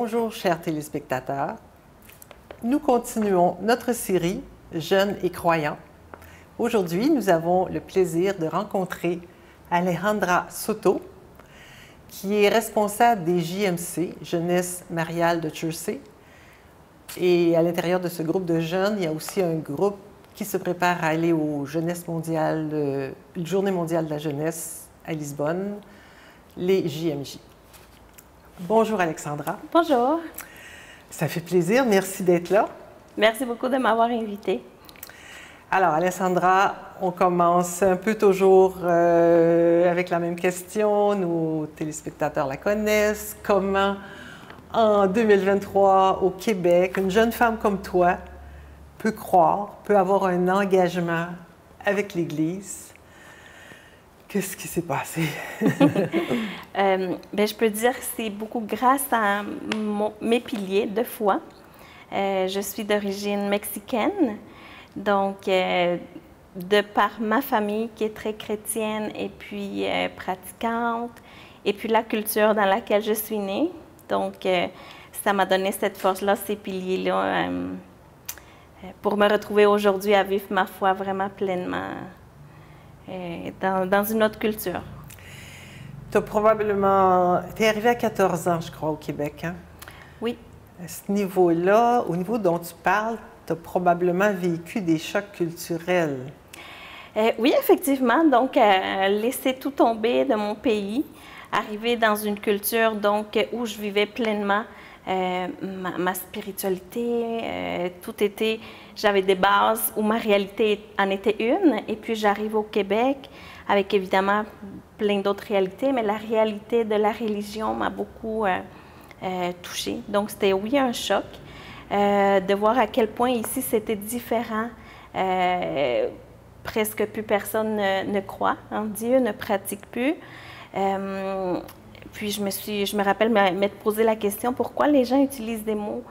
Bonjour, chers téléspectateurs. Nous continuons notre série Jeunes et croyants. Aujourd'hui, nous avons le plaisir de rencontrer Alejandra Soto, qui est responsable des JMC, Jeunesse Mariale de Jersey. Et à l'intérieur de ce groupe de jeunes, il y a aussi un groupe qui se prépare à aller aux Jeunesse mondiale, Journée mondiale de la jeunesse à Lisbonne, les JMJ. Bonjour Alexandra. Bonjour. Ça fait plaisir, merci d'être là. Merci beaucoup de m'avoir invitée. Alors Alexandra, on commence un peu toujours avec la même question. Nos téléspectateurs la connaissent. Comment, en 2023, au Québec, une jeune femme comme toi peut croire, peut avoir un engagement avec l'Église? Qu'est-ce qui s'est passé? Je peux dire que c'est beaucoup grâce à mes piliers de foi. Je suis d'origine mexicaine, donc de par ma famille qui est très chrétienne et puis pratiquante, et puis la culture dans laquelle je suis née. Donc, ça m'a donné cette force-là, ces piliers-là, pour me retrouver aujourd'hui à vivre ma foi vraiment pleinement. Dans une autre culture. Tu es arrivée à 14 ans, je crois, au Québec, hein? Oui. À ce niveau-là, au niveau dont tu parles, tu as probablement vécu des chocs culturels. Oui, effectivement. Donc, laisser tout tomber de mon pays, arriver dans une culture donc, où je vivais pleinement ma spiritualité, tout était, j'avais des bases où ma réalité en était une, et puis j'arrive au Québec avec évidemment plein d'autres réalités, mais la réalité de la religion m'a beaucoup touchée. Donc c'était oui un choc de voir à quel point ici c'était différent. Presque plus personne ne croit en Dieu, ne pratique plus. Puis je me rappelle m'être posé la question, pourquoi les gens utilisent des mots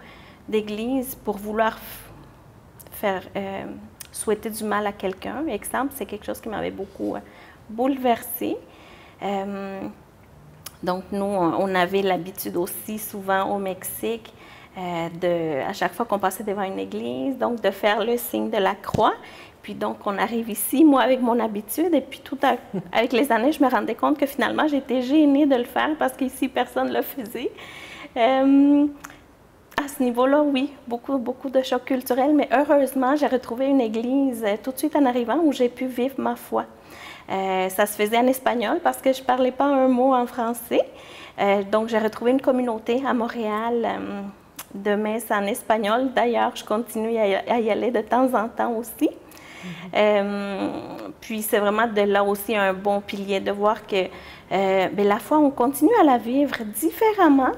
d'église pour vouloir faire souhaiter du mal à quelqu'un. Exemple, c'est quelque chose qui m'avait beaucoup bouleversée. Donc nous, on avait l'habitude aussi souvent au Mexique, à chaque fois qu'on passait devant une église, donc de faire le signe de la croix. Puis donc, on arrive ici, moi, avec mon habitude, et puis avec les années, je me rendais compte que finalement, j'étais gênée de le faire parce qu'ici, personne ne le faisait. À ce niveau-là, oui, beaucoup de chocs culturels, mais heureusement, j'ai retrouvé une église tout de suite en arrivant où j'ai pu vivre ma foi. Ça se faisait en espagnol parce que je ne parlais pas un mot en français. Donc, j'ai retrouvé une communauté à Montréal de messe en espagnol. D'ailleurs, je continue à y aller de temps en temps aussi. Puis c'est vraiment de là aussi un bon pilier de voir que la foi, on continue à la vivre différemment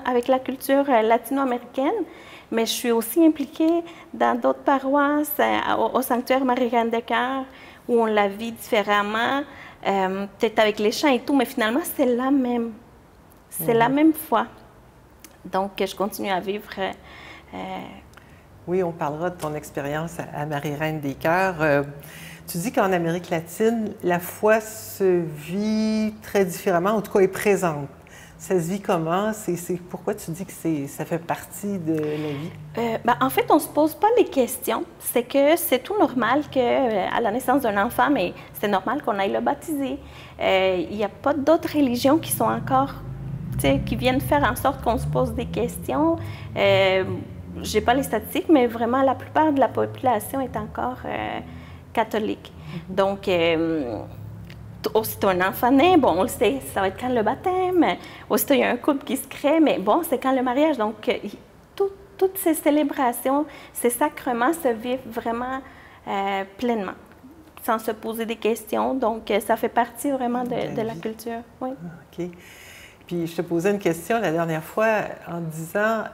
avec la culture latino-américaine, mais je suis aussi impliquée dans d'autres paroisses, au sanctuaire Marie-Reine de Cœur, où on la vit différemment, peut-être avec les chants et tout, mais finalement c'est la même. C'est la même foi. Donc je continue à vivre. Oui, on parlera de ton expérience à Marie-Reine des Cœurs. Tu dis qu'en Amérique latine, la foi se vit très différemment, en tout cas est présente. Ça se vit comment? Pourquoi tu dis que ça fait partie de la vie? En fait, on ne se pose pas les questions. C'est que c'est tout normal qu'à la naissance d'un enfant, mais c'est normal qu'on aille le baptiser. Il n'y a pas d'autres religions qui sont encore, qui viennent faire en sorte qu'on se pose des questions. Je n'ai pas les statistiques, mais vraiment, la plupart de la population est encore catholique. Donc, aussitôt un enfant naît, bon, on le sait, ça va être quand le baptême. Aussitôt, il y a un couple qui se crée, mais bon, c'est quand le mariage. Donc, toutes ces célébrations, ces sacrements se vivent vraiment pleinement, sans se poser des questions. Donc, ça fait partie vraiment de la culture. Oui. OK. Puis, je te posais une question la dernière fois en disant...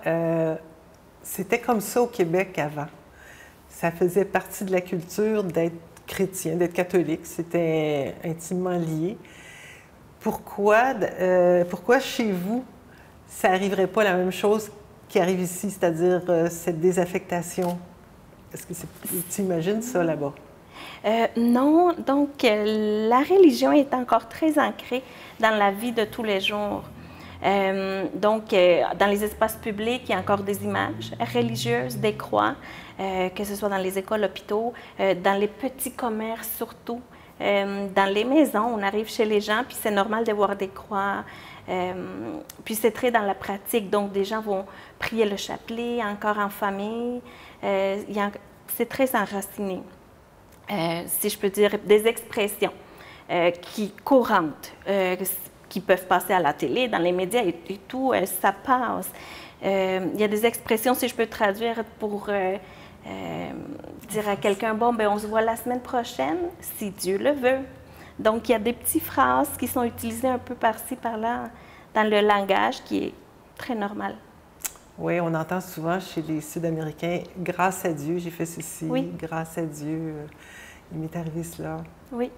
c'était comme ça au Québec avant. Ça faisait partie de la culture d'être chrétien, d'être catholique. C'était intimement lié. Pourquoi chez vous, ça n'arriverait pas la même chose qui arrive ici, c'est-à-dire cette désaffectation? Est-ce que tu imagines ça là-bas? Non. Donc, la religion est encore très ancrée dans la vie de tous les jours. Donc, dans les espaces publics, il y a encore des images religieuses, des croix, que ce soit dans les écoles, hôpitaux, dans les petits commerces surtout. Dans les maisons, on arrive chez les gens, puis c'est normal de voir des croix. Puis c'est très dans la pratique, donc des gens vont prier le chapelet, encore en famille. C'est très enraciné, si je peux dire, des expressions courantes, qui peuvent passer à la télé, dans les médias et tout, ça passe. Il y a des expressions, si je peux traduire pour dire à quelqu'un, bon, ben on se voit la semaine prochaine, si Dieu le veut. Donc, il y a des petites phrases qui sont utilisées un peu par-ci, par-là, dans le langage qui est très normal. Oui, on entend souvent chez les Sud-Américains, « Grâce à Dieu, j'ai fait ceci. Oui. Grâce à Dieu, il m'est arrivé cela. » Oui.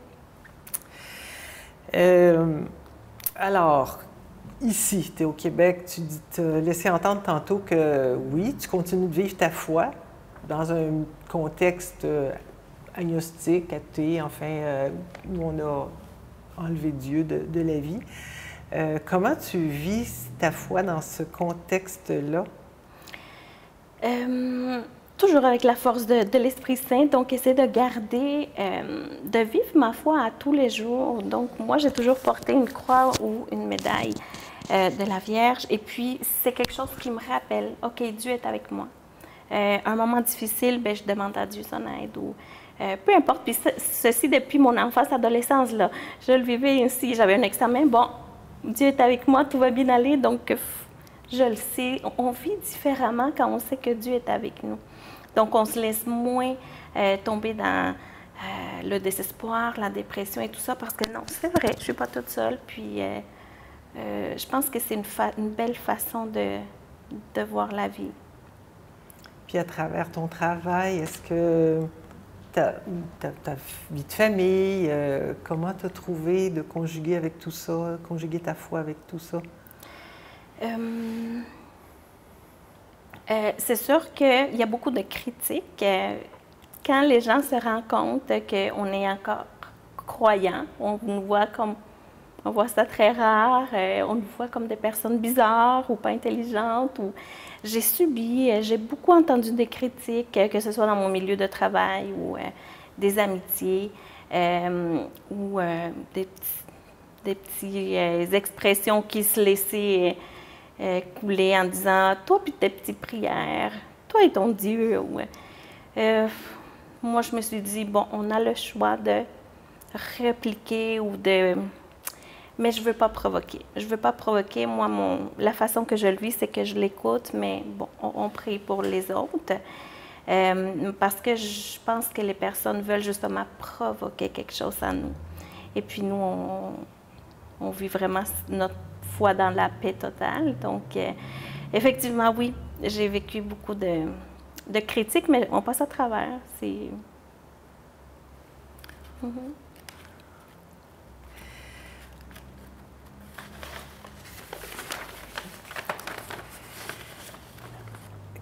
Alors, ici, tu es au Québec, tu t'as laissé entendre tantôt que oui, tu continues de vivre ta foi dans un contexte agnostique, athée, enfin, où on a enlevé Dieu de la vie. Comment tu vis ta foi dans ce contexte-là? Toujours avec la force de l'Esprit Saint, donc essayer de garder, de vivre ma foi à tous les jours. Donc moi, j'ai toujours porté une croix ou une médaille de la Vierge, et puis c'est quelque chose qui me rappelle, OK, Dieu est avec moi. Un moment difficile, ben, je demande à Dieu son aide, ou peu importe. Puis ceci depuis mon enfance, adolescence, là, je le vivais ainsi. J'avais un examen, bon, Dieu est avec moi, tout va bien aller, donc je le sais. On vit différemment quand on sait que Dieu est avec nous. Donc on se laisse moins tomber dans le désespoir, la dépression et tout ça, parce que non, c'est vrai, je ne suis pas toute seule. Puis je pense que c'est une belle façon de voir la vie. Puis à travers ton travail, est-ce que ta vie de famille, comment tu as trouvé de conjuguer avec tout ça, conjuguer ta foi avec tout ça? C'est sûr qu'il y a beaucoup de critiques. Quand les gens se rendent compte qu'on est encore croyants, on nous voit comme... On voit ça très rare, on nous voit comme des personnes bizarres ou pas intelligentes. J'ai beaucoup entendu des critiques, que ce soit dans mon milieu de travail ou des amitiés, ou des petites expressions qui se laissaient couler en disant « toi puis tes petites prières, toi et ton Dieu ». Moi, je me suis dit, bon, on a le choix de répliquer ou de... Mais je ne veux pas provoquer. Je ne veux pas provoquer. Moi, la façon que je le vis, c'est que je l'écoute, mais bon, on prie pour les autres. Parce que je pense que les personnes veulent justement provoquer quelque chose à nous. Et puis nous, on vit vraiment notre foi dans la paix totale. Donc, effectivement, oui, j'ai vécu beaucoup de critiques, mais on passe à travers. C'est...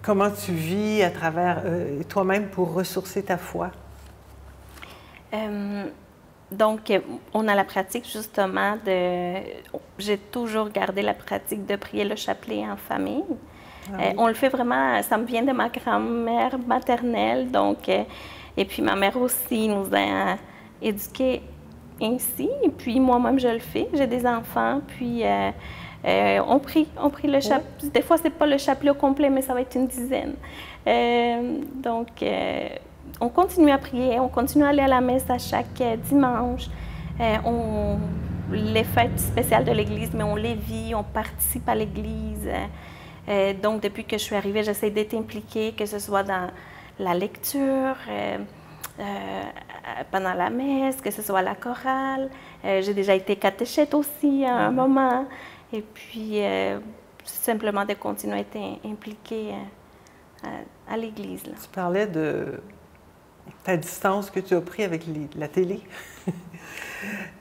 Comment tu vis à travers toi-même pour ressourcer ta foi? Donc, on a la pratique justement de... J'ai toujours gardé la pratique de prier le chapelet en famille. Ah oui. On le fait vraiment, ça me vient de ma grand-mère maternelle, donc... et puis ma mère aussi nous a éduqués ainsi. Et puis moi-même, je le fais. J'ai des enfants, puis... on prie le chapelet. Oui. Des fois, ce n'est pas le chapelet au complet, mais ça va être une dizaine. Donc, on continue à prier, on continue à aller à la messe à chaque dimanche. Les fêtes spéciales de l'Église, mais on les vit, on participe à l'Église. Donc, depuis que je suis arrivée, j'essaie d'être impliquée, que ce soit dans la lecture, pendant la messe, que ce soit à la chorale. J'ai déjà été catéchète aussi à un moment. Et puis, simplement de continuer à être impliquée à l'Église. Tu parlais de ta distance que tu as prise avec la télé.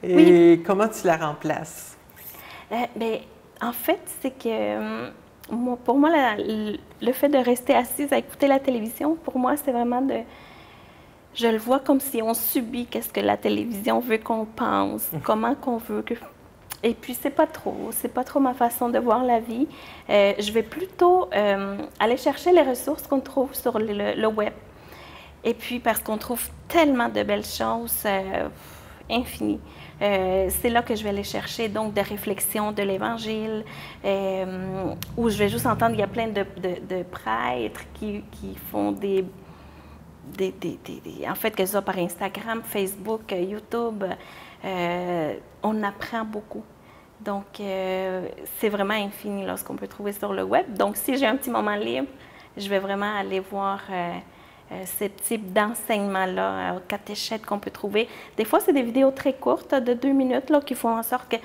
Et oui. Comment tu la remplaces? Bien, en fait, c'est que pour moi, le fait de rester assise à écouter la télévision, pour moi, c'est vraiment de... Je le vois comme si on subit qu'est-ce que la télévision veut qu'on pense, comment qu'on veut Et puis, c'est pas trop ma façon de voir la vie. Je vais plutôt aller chercher les ressources qu'on trouve sur le web. Et puis, parce qu'on trouve tellement de belles choses, infinies. C'est là que je vais aller chercher donc des réflexions de l'Évangile, où je vais juste entendre, il y a plein de prêtres qui font en fait, que ce soit par Instagram, Facebook, YouTube, on apprend beaucoup. Donc, c'est vraiment infini là, ce qu'on peut trouver sur le web. Donc, si j'ai un petit moment libre, je vais vraiment aller voir ce type d'enseignement-là, catéchètes qu'on peut trouver. Des fois, c'est des vidéos très courtes, de 2 minutes, là, qui font en sorte que,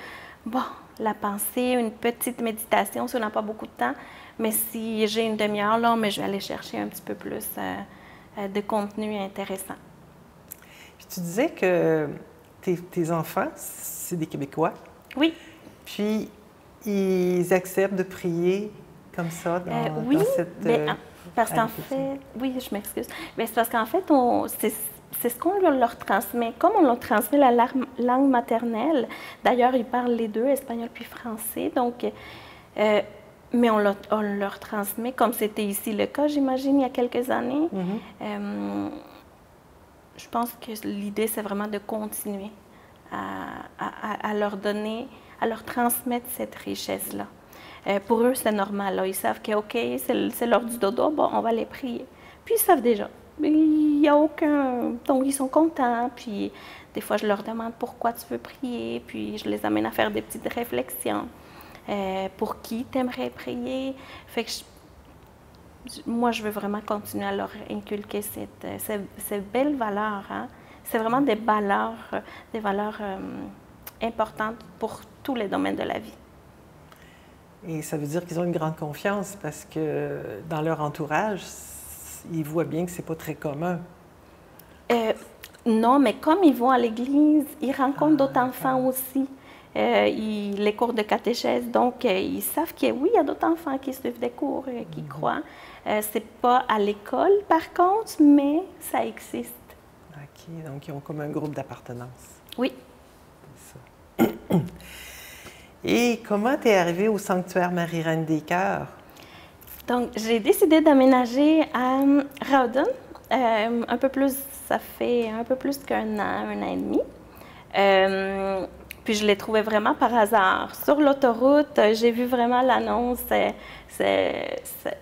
bon, la pensée, une petite méditation, si on n'a pas beaucoup de temps, mais si j'ai une demi-heure, là, mais je vais aller chercher un petit peu plus de contenu intéressant. Puis tu disais que tes enfants, c'est des Québécois. Oui. Puis, ils acceptent de prier comme ça dans cette... parce qu'en fait, oui, je m'excuse. Mais c'est parce qu'en fait, c'est ce qu'on leur transmet. Comme on leur transmet la langue maternelle, d'ailleurs, ils parlent les deux, espagnol puis français, donc, mais on leur transmet, comme c'était ici le cas, j'imagine, il y a quelques années. Je pense que l'idée, c'est vraiment de continuer à leur donner, à leur transmettre cette richesse-là. Pour eux, c'est normal. Là. Ils savent que, OK, c'est l'heure du dodo, bon, on va les prier. Puis ils savent déjà. Il n'y a aucun... Donc, ils sont contents. Puis, des fois, je leur demande pourquoi tu veux prier. Puis, je les amène à faire des petites réflexions. Pour qui t'aimerais prier? Fait que moi, je veux vraiment continuer à leur inculquer ces belles valeurs. Hein? C'est vraiment des valeurs importantes pour tous les domaines de la vie. Et ça veut dire qu'ils ont une grande confiance parce que dans leur entourage, ils voient bien que c'est pas très commun. Non, mais comme ils vont à l'église, ils rencontrent d'autres enfants aussi. Les cours de catéchèse, donc ils savent que oui, il y a d'autres enfants qui suivent des cours, qui croient. C'est pas à l'école, par contre, mais ça existe. OK, donc ils ont comme un groupe d'appartenance. Oui. C'est ça. Et comment tu es arrivée au sanctuaire Marie-Reine des Cœurs? Donc, j'ai décidé d'aménager à Rawdon. Ça fait un peu plus qu'un an et demi. Puis je l'ai trouvé vraiment par hasard. Sur l'autoroute, j'ai vu vraiment l'annonce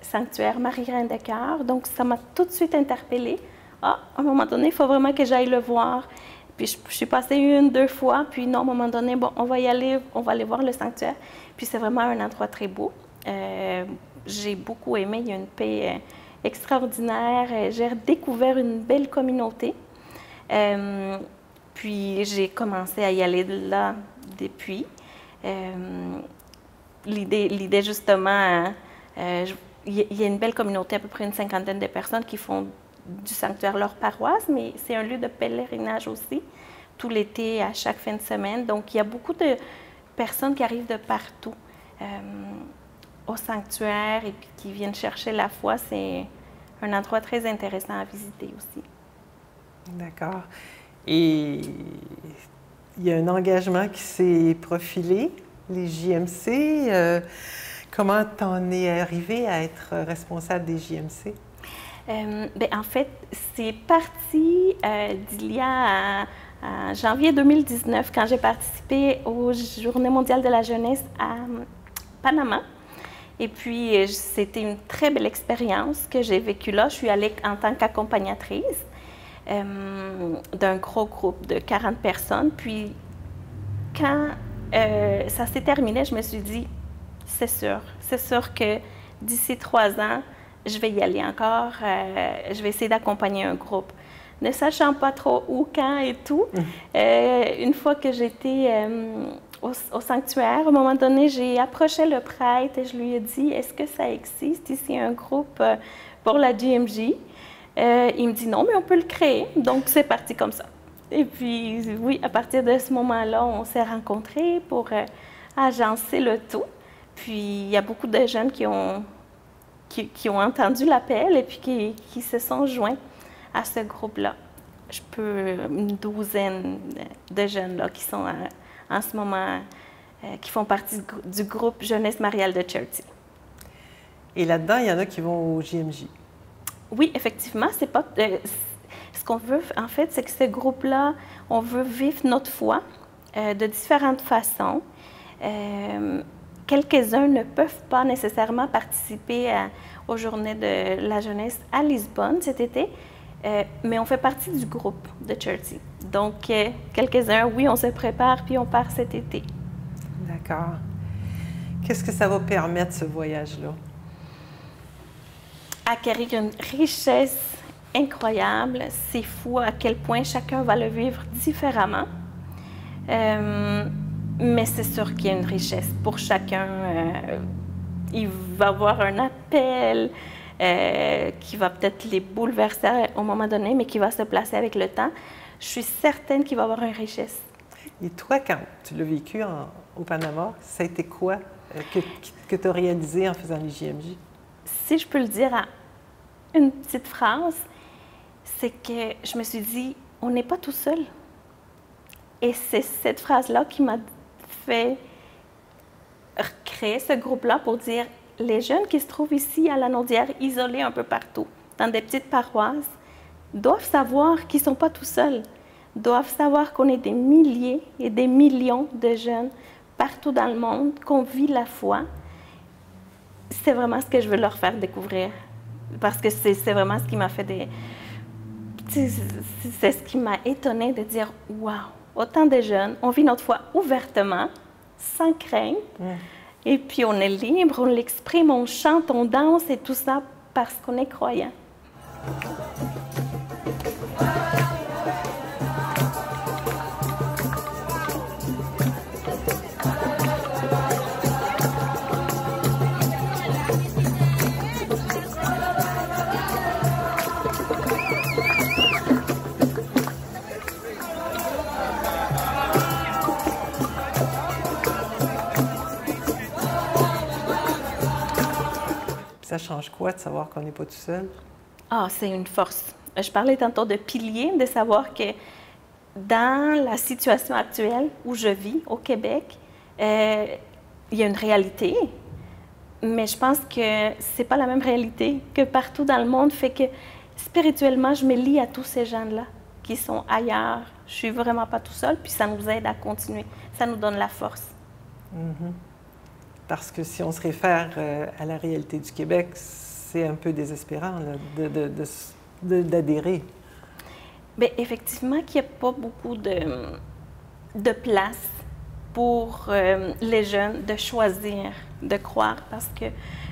Sanctuaire Marie-Reine des Cœurs. Donc, ça m'a tout de suite interpellée. Ah, à un moment donné, il faut vraiment que j'aille le voir. Puis je suis passée 1, 2 fois, puis non, à un moment donné, bon, on va y aller, on va aller voir le sanctuaire. Puis c'est vraiment un endroit très beau. J'ai beaucoup aimé, il y a une paix extraordinaire. J'ai découvert une belle communauté. Puis j'ai commencé à y aller là depuis. L'idée justement, il y a une belle communauté, à peu près une 50aine de personnes qui font du sanctuaire leur paroisse, mais c'est un lieu de pèlerinage aussi, tout l'été, à chaque fin de semaine. Donc, il y a beaucoup de personnes qui arrivent de partout au sanctuaire et puis qui viennent chercher la foi. C'est un endroit très intéressant à visiter aussi. D'accord. Et il y a un engagement qui s'est profilé, les JMC. Comment t'en es arrivé à être responsable des JMC? En fait, c'est parti d'il y a janvier 2019, quand j'ai participé aux Journées mondiales de la jeunesse à Panama. Et puis, c'était une très belle expérience que j'ai vécue là. Je suis allée en tant qu'accompagnatrice d'un gros groupe de 40 personnes. Puis, quand ça s'est terminé, je me suis dit, c'est sûr que d'ici 3 ans, je vais y aller encore, je vais essayer d'accompagner un groupe. Ne sachant pas trop où, quand et tout, une fois que j'étais au sanctuaire, à un moment donné, j'ai approché le prêtre et je lui ai dit, est-ce que ça existe ici un groupe pour la GMJ? Il me dit non, mais on peut le créer. Donc, c'est parti comme ça. Et puis, oui, à partir de ce moment-là, on s'est rencontrés pour agencer le tout. Puis, il y a beaucoup de jeunes qui ont entendu l'appel et puis qui se sont joints à ce groupe-là. Une 12aine de jeunes là, qui sont en ce moment qui font partie du groupe Jeunesse Mariale de Chertsey. Et là-dedans, il y en a qui vont au JMJ. Oui, effectivement, c'est pas... ce qu'on veut, en fait, c'est que ce groupe-là, on veut vivre notre foi de différentes façons. Quelques-uns ne peuvent pas nécessairement participer aux Journées de la jeunesse à Lisbonne cet été, mais on fait partie du groupe de Chertsey. Donc, quelques-uns, oui, on se prépare, puis on part cet été. D'accord. Qu'est-ce que ça va permettre, ce voyage-là? Acquérir une richesse incroyable. C'est fou à quel point chacun va le vivre différemment. Mais c'est sûr qu'il y a une richesse pour chacun. Il va y avoir un appel qui va peut-être les bouleverser au moment donné, mais qui va se placer avec le temps. Je suis certaine qu'il va y avoir une richesse. Et toi, quand tu l'as vécu au Panama, ça a été quoi que tu as réalisé en faisant les JMJ? Si je peux le dire en une petite phrase, c'est que je me suis dit, on n'est pas tout seul. Et c'est cette phrase-là qui m'a fait créer ce groupe-là pour dire, les jeunes qui se trouvent ici à la Naudière, isolés un peu partout, dans des petites paroisses, doivent savoir qu'ils ne sont pas tout seuls, doivent savoir qu'on est des milliers et des millions de jeunes partout dans le monde, qu'on vit la foi. C'est vraiment ce que je veux leur faire découvrir, parce que c'est vraiment ce qui m'a fait des... C'est ce qui m'a étonnée de dire, waouh, autant de jeunes, on vit notre foi ouvertement, sans crainte, et puis on est libre, on l'exprime, on chante, on danse et tout ça parce qu'on est croyant. Ça change quoi de savoir qu'on n'est pas tout seul? Ah, c'est une force. Je parlais tantôt de pilier, de savoir que dans la situation actuelle où je vis au Québec, il y a une réalité, mais je pense que c'est pas la même réalité que partout dans le monde, fait que spirituellement, je me lie à tous ces gens-là qui sont ailleurs. Je suis vraiment pas tout seul, puis ça nous aide à continuer. Ça nous donne la force. Parce que si on se réfère à la réalité du Québec, c'est un peu désespérant d'adhérer. Bien, effectivement, qu'il n'y a pas beaucoup de place pour les jeunes de choisir, de croire, parce que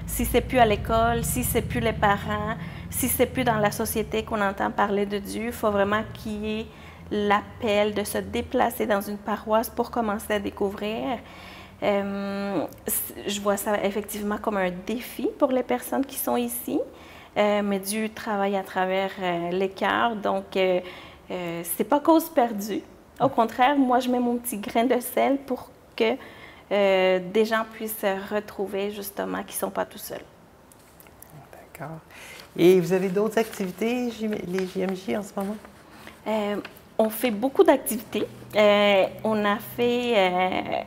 si c'est plus à l'école, si c'est plus les parents, si c'est plus dans la société qu'on entend parler de Dieu, il faut vraiment qu'il y ait l'appel de se déplacer dans une paroisse pour commencer à découvrir. Je vois ça effectivement comme un défi pour les personnes qui sont ici, mais Dieu travaille à travers les cœurs, donc c'est pas cause perdue. Au contraire, moi, je mets mon petit grain de sel pour que des gens puissent se retrouver, justement, qui ne sont pas tout seuls. D'accord. Et vous avez d'autres activités, les JMJ, en ce moment? On fait beaucoup d'activités. On a fait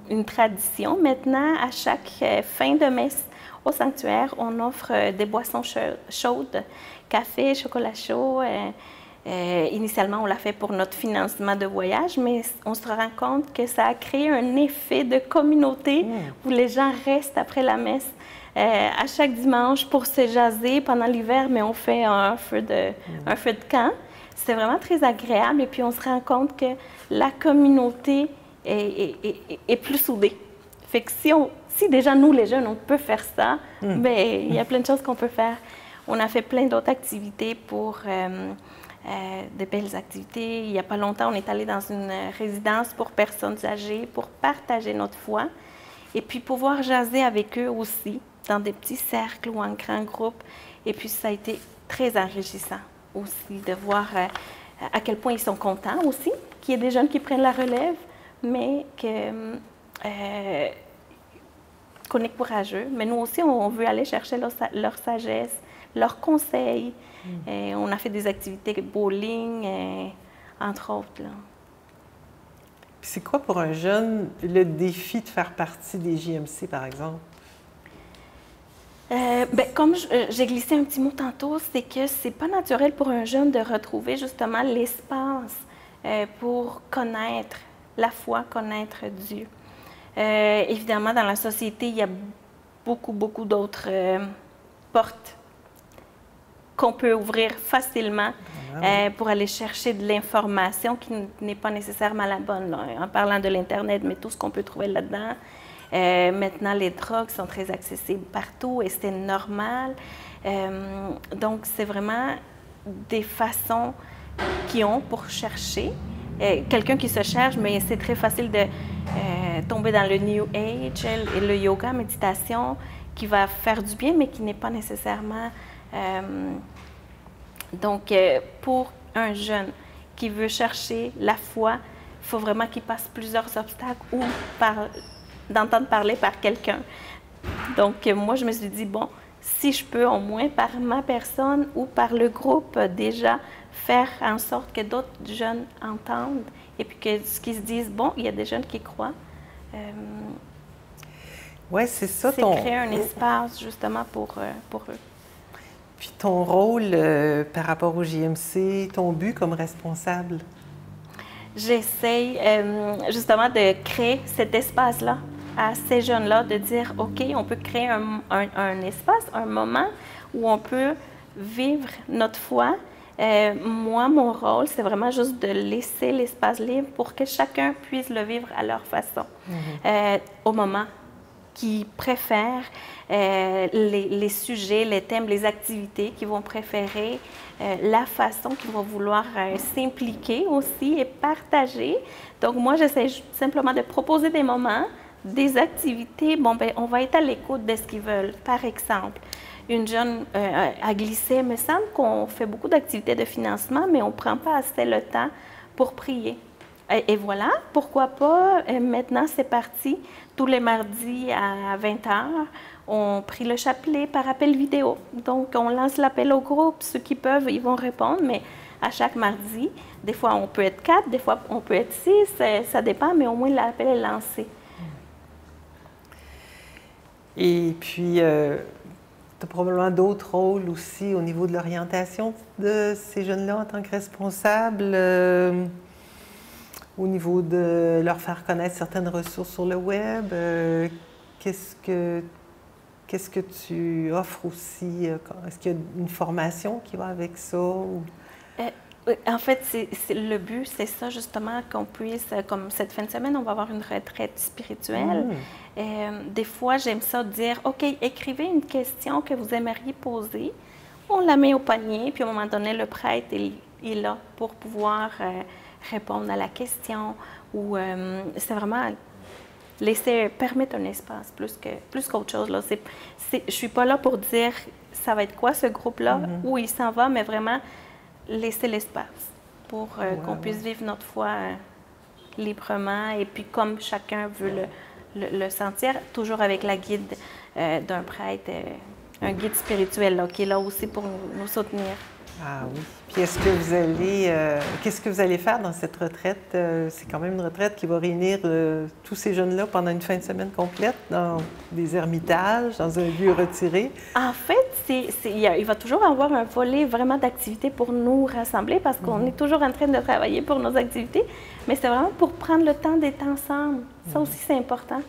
une tradition. Maintenant, à chaque fin de messe au sanctuaire, on offre des boissons chaudes, café, chocolat chaud. Initialement, on l'a fait pour notre financement de voyage, mais on se rend compte que ça a créé un effet de communauté où les gens restent après la messe à chaque dimanche pour se jaser pendant l'hiver, mais on fait un feu de camp. C'est vraiment très agréable et puis on se rend compte que la communauté est plus soudée. Fait que si déjà nous, les jeunes, on peut faire ça, bien, il y a plein de choses qu'on peut faire. On a fait plein d'autres activités pour de belles activités. Il n'y a pas longtemps, on est allé dans une résidence pour personnes âgées pour partager notre foi et puis pouvoir jaser avec eux aussi dans des petits cercles ou en grands groupes. Et puis ça a été très enrichissant aussi de voir à quel point ils sont contents aussi, qu'il y ait des jeunes qui prennent la relève, mais qu'on est courageux. Mais nous aussi, on veut aller chercher leur sagesse, leurs conseils. On a fait des activités bowling, entre autres. Là. Puis c'est quoi pour un jeune le défi de faire partie des JMC, par exemple? Comme j'ai glissé un petit mot tantôt, c'est que c'est pas naturel pour un jeune de retrouver justement l'espace pour connaître la foi, connaître Dieu. Évidemment, dans la société, il y a beaucoup d'autres portes qu'on peut ouvrir facilement pour aller chercher de l'information qui n'est pas nécessairement la bonne. Là. En parlant de l'Internet, mais tout ce qu'on peut trouver là-dedans. Maintenant, les drogues sont très accessibles partout et c'est normal. Donc, c'est vraiment des façons qu'ils ont pour chercher. Quelqu'un qui se cherche, mais c'est très facile de tomber dans le New Age et le yoga, méditation, qui va faire du bien, mais qui n'est pas nécessairement... Donc, pour un jeune qui veut chercher la foi, il faut vraiment qu'il passe plusieurs obstacles ou d'entendre parler par quelqu'un. Donc, moi, je me suis dit, bon, si je peux au moins par ma personne ou par le groupe déjà faire en sorte que d'autres jeunes entendent et puis qu'ils se disent, bon, il y a des jeunes qui croient. Oui, c'est ça. C'est créer un espace justement pour eux. Puis ton rôle par rapport au JMC, ton but comme responsable? J'essaye justement de créer cet espace-là à ces jeunes-là, de dire, OK, on peut créer un espace, un moment où on peut vivre notre foi. Moi, mon rôle, c'est vraiment juste de laisser l'espace libre pour que chacun puisse le vivre à leur façon, au moment qu'ils préfèrent, les sujets, les thèmes, les activités qu'ils vont préférer, la façon qu'ils vont vouloir s'impliquer aussi et partager. Donc, moi, j'essaie simplement de proposer des moments, des activités. Bon, ben, on va être à l'écoute de ce qu'ils veulent. Par exemple, une jeune a glissé. Il me semble qu'on fait beaucoup d'activités de financement, mais on ne prend pas assez le temps pour prier. Et voilà, pourquoi pas, maintenant c'est parti, tous les mardis à 20h, on prie le chapelet par appel vidéo. Donc on lance l'appel au groupe, ceux qui peuvent, ils vont répondre, mais à chaque mardi, des fois on peut être 4, des fois on peut être 6, ça dépend, mais au moins l'appel est lancé. Et puis, tu as probablement d'autres rôles aussi au niveau de l'orientation de ces jeunes-là en tant que responsables. Au niveau de leur faire connaître certaines ressources sur le web, qu'est-ce que tu offres aussi? Est-ce qu'il y a une formation qui va avec ça? Ou... En fait, le but, c'est ça justement, qu'on puisse, comme cette fin de semaine, on va avoir une retraite spirituelle. Des fois, j'aime ça dire, OK, écrivez une question que vous aimeriez poser. On la met au panier, puis à un moment donné, le prêtre est là pour pouvoir... répondre à la question ou c'est vraiment permettre un espace plus qu'autre chose. Là. Je ne suis pas là pour dire ça va être quoi ce groupe-là, où il s'en va, mais vraiment laisser l'espace pour qu'on puisse vivre notre foi librement et puis comme chacun veut le sentir, toujours avec la guide d'un prêtre, un guide spirituel là, qui est là aussi pour nous soutenir. Ah oui. Puis est-ce que vous allez... qu'est-ce que vous allez faire dans cette retraite? C'est quand même une retraite qui va réunir tous ces jeunes-là pendant une fin de semaine complète dans des ermitages, dans un lieu retiré. En fait, il va toujours avoir un volet vraiment d'activité pour nous rassembler parce qu'on est toujours en train de travailler pour nos activités, mais c'est vraiment pour prendre le temps d'être ensemble. Ça aussi, c'est important,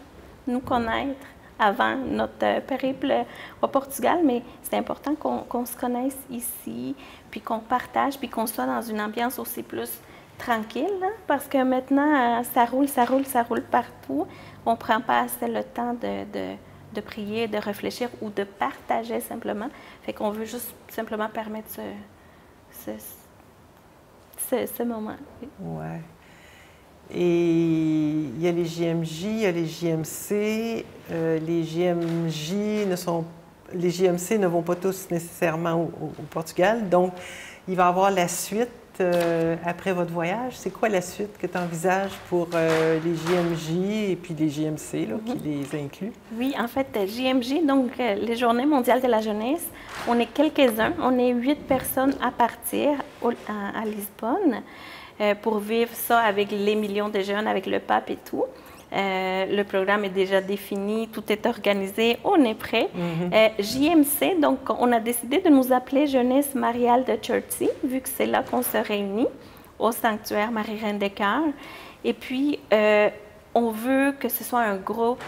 nous connaître avant notre périple au Portugal, mais c'est important qu'on se connaisse ici, puis qu'on partage, puis qu'on soit dans une ambiance aussi plus tranquille, hein, parce que maintenant, ça roule partout. On ne prend pas assez le temps de prier, de réfléchir ou de partager simplement. Fait qu'on veut juste simplement permettre ce moment. Oui. Et il y a les JMJ, il y a les JMC. Les JMC ne vont pas tous nécessairement au Portugal. Donc, il va y avoir la suite après votre voyage. C'est quoi la suite que tu envisages pour les JMJ et puis les JMC là, qui les incluent? Oui, en fait, JMJ, donc les Journées mondiales de la jeunesse, on est quelques-uns. On est 8 personnes à partir à Lisbonne. pour vivre ça avec les millions de jeunes, avec le pape et tout. Le programme est déjà défini, tout est organisé, on est prêt. JMC, donc on a décidé de nous appeler Jeunesse Mariale de Chertsey, vu que c'est là qu'on se réunit, au sanctuaire Marie-Reine des Cœurs. Et puis, on veut que ce soit un groupe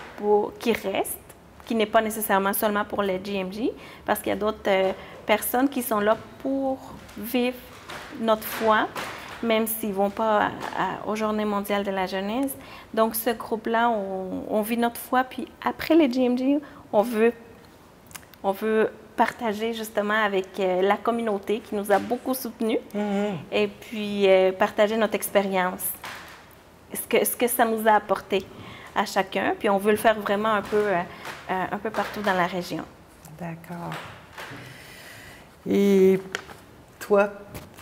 qui reste, qui n'est pas nécessairement seulement pour les GMJ, parce qu'il y a d'autres personnes qui sont là pour vivre notre foi, même s'ils ne vont pas aux Journées mondiales de la jeunesse. Donc, ce groupe-là, on vit notre foi, puis après les GMJ, on veut partager justement avec la communauté qui nous a beaucoup soutenus, et puis partager notre expérience, ce que ça nous a apporté à chacun, puis on veut le faire vraiment un peu partout dans la région. D'accord. Et toi,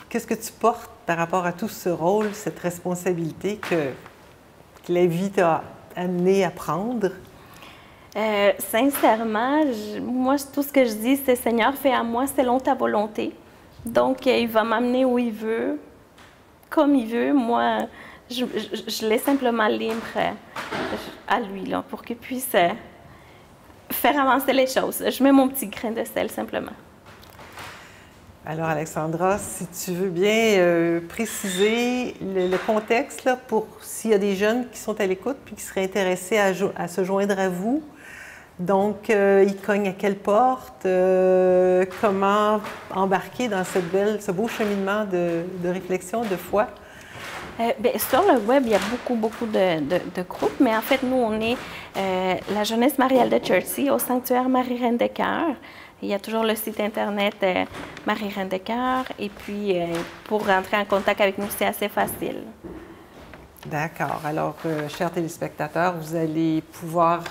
qu'est-ce que tu portes par rapport à tout ce rôle, cette responsabilité que la vie t'a amené à prendre? Sincèrement, moi, tout ce que je dis, c'est « Seigneur, fais à moi selon ta volonté ». Donc, il va m'amener où il veut, comme il veut. Moi, je laisse simplement libre à lui, là, pour qu'il puisse faire avancer les choses. Je mets mon petit grain de sel, simplement. Alors, Alexandra, si tu veux bien préciser le contexte là, pour s'il y a des jeunes qui sont à l'écoute puis qui seraient intéressés à se joindre à vous. Donc, ils cognent à quelle porte? Comment embarquer dans ce beau cheminement de réflexion, de foi? Bien, sur le web, il y a beaucoup de groupes, mais en fait, nous, on est la Jeunesse Mariale de Chertsey au sanctuaire Marie-Reine des Cœurs. Il y a toujours le site Internet Marie-Reine des Cœurs, et puis pour rentrer en contact avec nous, c'est assez facile. D'accord. Alors, chers téléspectateurs, vous allez pouvoir,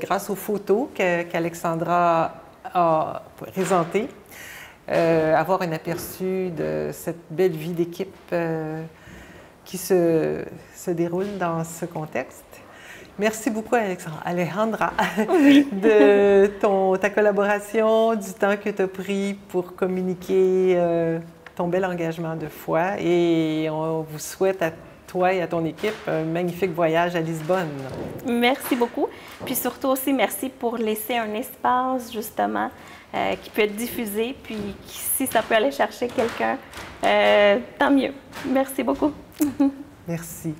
grâce aux photos qu'Alexandra a présentées, avoir un aperçu de cette belle vie d'équipe qui se déroule dans ce contexte. Merci beaucoup, Alejandra, de ta collaboration, du temps que tu as pris pour communiquer ton bel engagement de foi. Et on vous souhaite à toi et à ton équipe un magnifique voyage à Lisbonne. Merci beaucoup. Puis surtout aussi, merci pour laisser un espace, justement, qui peut être diffusé. Puis si ça peut aller chercher quelqu'un, tant mieux. Merci beaucoup. Merci.